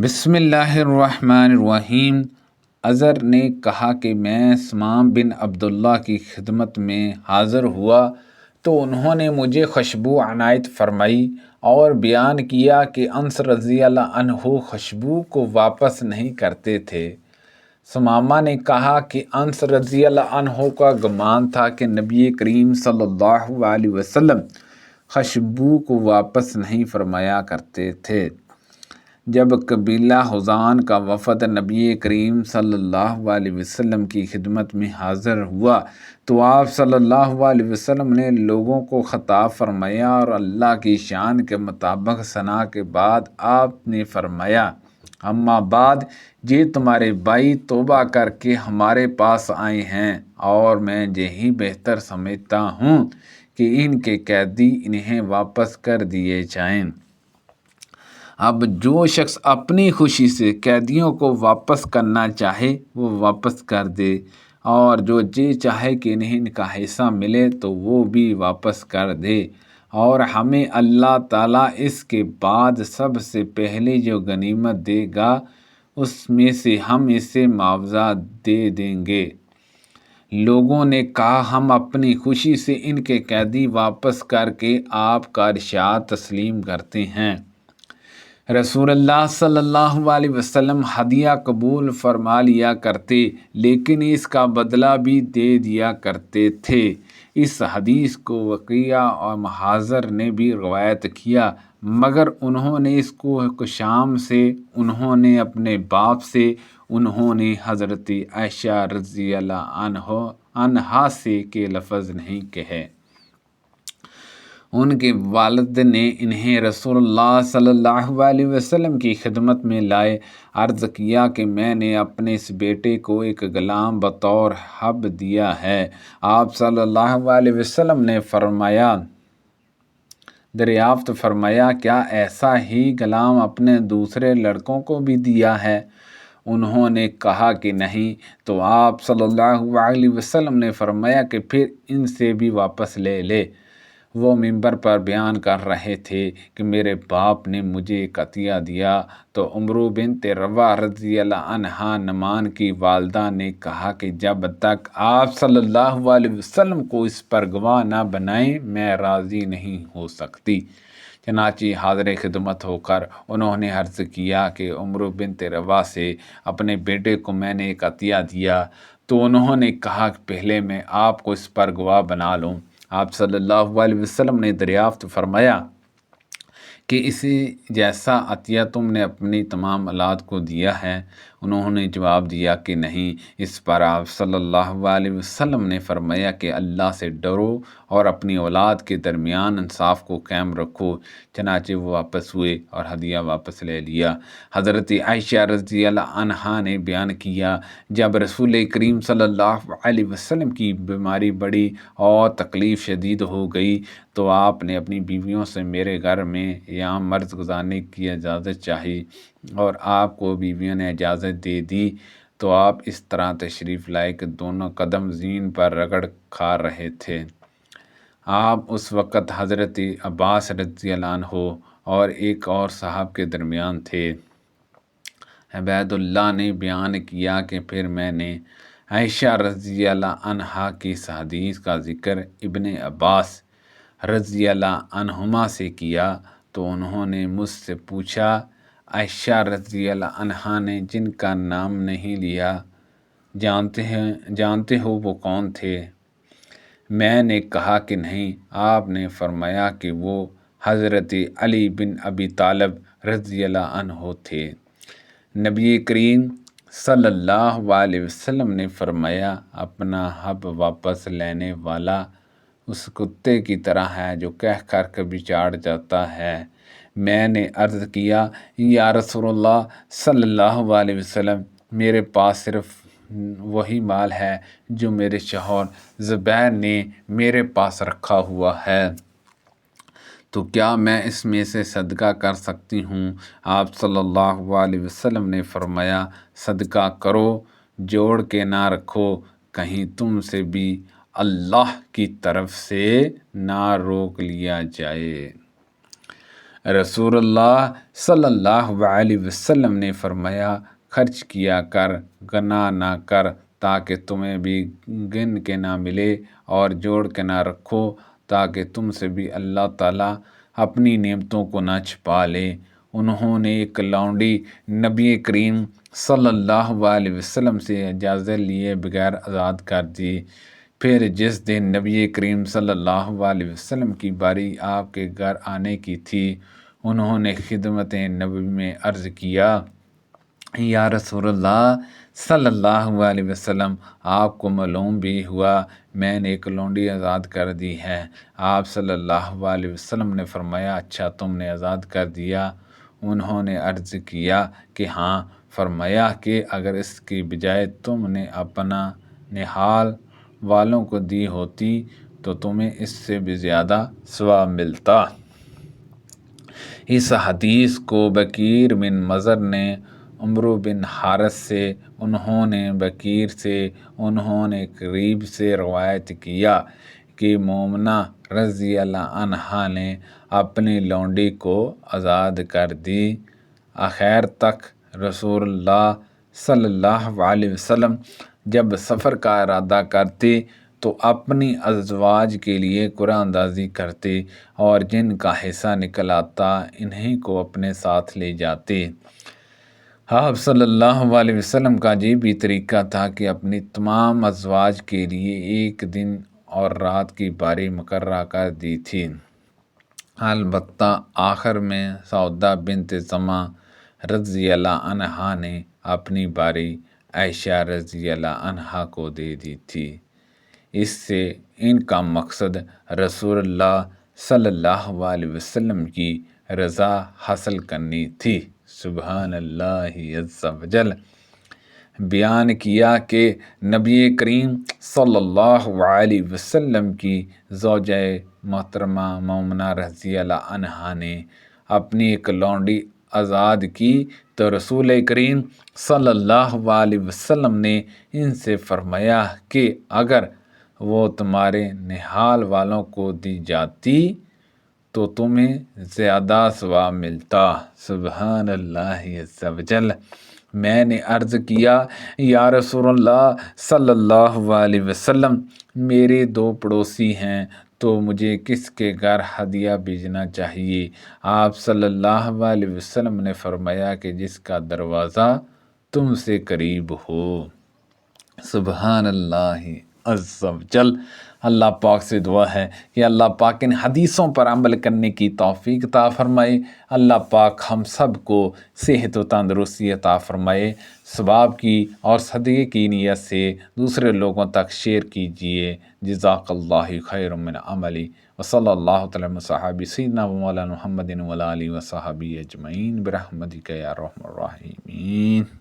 بسم اللہ الرحمن الرحیم۔ اظہر نے کہا کہ میں سمام بن عبداللہ کی خدمت میں حاضر ہوا تو انہوں نے مجھے خوشبو عنایت فرمائی اور بیان کیا کہ انس رضی اللہ عنہ خوشبو کو واپس نہیں کرتے تھے۔ سمامہ نے کہا کہ انس رضی اللہ عنہ کا گمان تھا کہ نبی کریم صلی اللہ علیہ وسلم خوشبو کو واپس نہیں فرمایا کرتے تھے۔ جب قبیلہ خزان کا وفد نبی کریم صلی اللہ علیہ وسلم کی خدمت میں حاضر ہوا تو آپ صلی اللہ علیہ وسلم نے لوگوں کو خطاب فرمایا اور اللہ کی شان کے مطابق ثنا کے بعد آپ نے فرمایا، اما بعد، یہ تمہارے بھائی توبہ کر کے ہمارے پاس آئے ہیں اور میں یہی بہتر سمجھتا ہوں کہ ان کے قیدی انہیں واپس کر دیے جائیں۔ اب جو شخص اپنی خوشی سے قیدیوں کو واپس کرنا چاہے وہ واپس کر دے، اور جو یہ چاہے کہ انہیں ان کا حصہ ملے تو وہ بھی واپس کر دے، اور ہمیں اللہ تعالیٰ اس کے بعد سب سے پہلے جو غنیمت دے گا اس میں سے ہم اسے معاوضہ دے دیں گے۔ لوگوں نے کہا، ہم اپنی خوشی سے ان کے قیدی واپس کر کے آپ کا ارشاد تسلیم کرتے ہیں۔ رسول اللہ صلی اللہ علیہ وسلم ہدیہ قبول فرما لیا کرتے لیکن اس کا بدلہ بھی دے دیا کرتے تھے۔ اس حدیث کو وقیع اور محاذر نے بھی روایت کیا، مگر انہوں نے اس کو شام سے، انہوں نے اپنے باپ سے، انہوں نے حضرت عائشہ رضی اللہ عنہا سے کے لفظ نہیں کہے۔ ان کے والد نے انہیں رسول اللہ صلی اللہ علیہ وسلم کی خدمت میں لائے، عرض کیا کہ میں نے اپنے اس بیٹے کو ایک غلام بطور ہب دیا ہے۔ آپ صلی اللہ علیہ وسلم نے دریافت فرمایا، کیا ایسا ہی غلام اپنے دوسرے لڑکوں کو بھی دیا ہے؟ انہوں نے کہا کہ نہیں، تو آپ صلی اللہ علیہ وسلم نے فرمایا کہ پھر ان سے بھی واپس لے لے۔ وہ منبر پر بیان کر رہے تھے کہ میرے باپ نے مجھے ایک عطیہ دیا تو امرو بنت روا رضی اللہ عنہا نعمان کی والدہ نے کہا کہ جب تک آپ صلی اللہ علیہ وسلم کو اس پر گواہ نہ بنائیں میں راضی نہیں ہو سکتی۔ چنانچہ حاضر خدمت ہو کر انہوں نے عرض کیا کہ امرو بنت روا سے اپنے بیٹے کو میں نے ایک عطیہ دیا، تو انہوں نے کہا کہ پہلے میں آپ کو اس پر گواہ بنا لوں۔ آپ صلی اللہ علیہ وسلم نے دریافت فرمایا کہ اسی جیسا عطیہ تم نے اپنی تمام اولاد کو دیا ہے؟ انہوں نے جواب دیا کہ نہیں۔ اس پر آپ صلی اللہ علیہ وسلم نے فرمایا کہ اللہ سے ڈرو اور اپنی اولاد کے درمیان انصاف کو قائم رکھو۔ چنانچہ وہ واپس ہوئے اور ہدیہ واپس لے لیا۔ حضرت عائشہ رضی اللہ عنہا نے بیان کیا، جب رسول کریم صلی اللہ علیہ وسلم کی بیماری بڑی اور تکلیف شدید ہو گئی تو آپ نے اپنی بیویوں سے میرے گھر میں یہاں مرض گزارنے کی اجازت چاہی اور آپ کو بیویوں نے اجازت دے دی، تو آپ اس طرح تشریف لائے کہ دونوں قدم زمین پر رگڑ کھا رہے تھے۔ آپ اس وقت حضرت عباس رضی اللہ عنہ اور ایک اور صاحب کے درمیان تھے۔ عبید اللہ نے بیان کیا کہ پھر میں نے عائشہ رضی اللہ عنہا کی اس حدیث کا ذکر ابن عباس رضی اللہ عنہما سے کیا تو انہوں نے مجھ سے پوچھا، عائشہ رضی اللہ عنہا نے جن کا نام نہیں لیا جانتے ہو وہ کون تھے؟ میں نے کہا کہ نہیں۔ آپ نے فرمایا کہ وہ حضرت علی بن ابی طالب رضی اللہ عنہ تھے۔ نبی کریم صلی اللہ علیہ وسلم نے فرمایا، اپنا حب واپس لینے والا اس کتے کی طرح ہے جو کہہ کر کبھی چاٹ جاتا ہے۔ میں نے عرض کیا، یا رسول اللہ صلی اللہ علیہ وسلم، میرے پاس صرف وہی مال ہے جو میرے شوہر زبیر نے میرے پاس رکھا ہوا ہے، تو کیا میں اس میں سے صدقہ کر سکتی ہوں؟ آپ صلی اللہ علیہ وسلم نے فرمایا، صدقہ کرو، جوڑ کے نہ رکھو، کہیں تم سے بھی اللہ کی طرف سے نہ روک لیا جائے۔ رسول اللہ صلی اللہ علیہ وسلم نے فرمایا خرچ کیا کر، گناہ نہ کر، تاکہ تمہیں بھی گن کے نہ ملے اور جوڑ کے نہ رکھو، تاکہ تم سے بھی اللہ تعالیٰ اپنی نعمتوں کو نہ چھپا لے۔ انہوں نے ایک لونڈی نبی کریم صلی اللہ علیہ وسلم سے اجازت لیے بغیر آزاد کر دی۔ پھر جس دن نبی کریم صلی اللہ علیہ وسلم کی باری آپ کے گھر آنے کی تھی، انہوں نے خدمت نبی میں عرض کیا، یا رسول اللہ صلی اللہ علیہ وسلم، آپ کو معلوم بھی ہوا میں نے ایک لونڈی آزاد کر دی ہے۔ آپ صلی اللہ علیہ وسلم نے فرمایا، اچھا تم نے آزاد کر دیا؟ انہوں نے عرض کیا کہ ہاں۔ فرمایا کہ اگر اس کی بجائے تم نے اپنا نہال والوں کو دی ہوتی تو تمہیں اس سے بھی زیادہ ثواب ملتا۔ اس حدیث کو بکیر بن مضر نے عمرو بن حارث سے، انہوں نے قریب سے روایت کیا کہ مومنہ رضی اللہ عنہا نے اپنی لونڈی کو آزاد کر دی۔ آخر تک رسول اللہ صلی اللہ علیہ وسلم جب سفر کا ارادہ کرتے تو اپنی ازواج کے لیے قرعہ اندازی کرتے اور جن کا حصہ نکل آتا انہیں کو اپنے ساتھ لے جاتے۔ آپ صلی اللہ علیہ وسلم کا یہ بھی طریقہ تھا کہ اپنی تمام ازواج کے لیے ایک دن اور رات کی باری مقررہ کر دی تھی۔ البتہ آخر میں سعودہ بنت زمعہ رضی اللہ عنہا نے اپنی باری عائشہ رضی اللہ عنہا کو دے دی تھی۔ اس سے ان کا مقصد رسول اللہ صلی اللہ علیہ وسلم کی رضا حاصل کرنی تھی۔ سبحان اللہ عز و جل۔ بیان کیا کہ نبی کریم صلی اللہ علیہ وسلم کی زوجہ محترمہ مومنہ رضی اللہ عنہا نے اپنی ایک لونڈی آزاد کی تو رسول کریم صلی اللہ علیہ وسلم نے ان سے فرمایا کہ اگر وہ تمہارے نہال والوں کو دی جاتی تو تمہیں زیادہ ثواب ملتا۔ سبحان اللہ عز و جل۔ میں نے عرض کیا، یا رسول اللہ صلی اللہ علیہ وسلم، میرے 2 پڑوسی ہیں تو مجھے کس کے گھر ہدیہ بھیجنا چاہیے؟ آپ صلی اللہ علیہ وسلم نے فرمایا کہ جس کا دروازہ تم سے قریب ہو۔ سبحان اللہ عز و جل۔ اللہ پاک سے دعا ہے کہ اللہ پاک ان حدیثوں پر عمل کرنے کی توفیق عطا فرمائے۔ اللہ پاک ہم سب کو صحت و تندرستی عطا فرمائے۔ ثواب کی اور صدقے کی نیت سے دوسرے لوگوں تک شیئر کیجئے۔ جزاک اللہ خیر من عملی، وصلی اللہ تعالی صحابی سیدنا و مولانا محمد وعلی آلہ و صحبہ اجمعین برحمتک یا ارحم الراحمین۔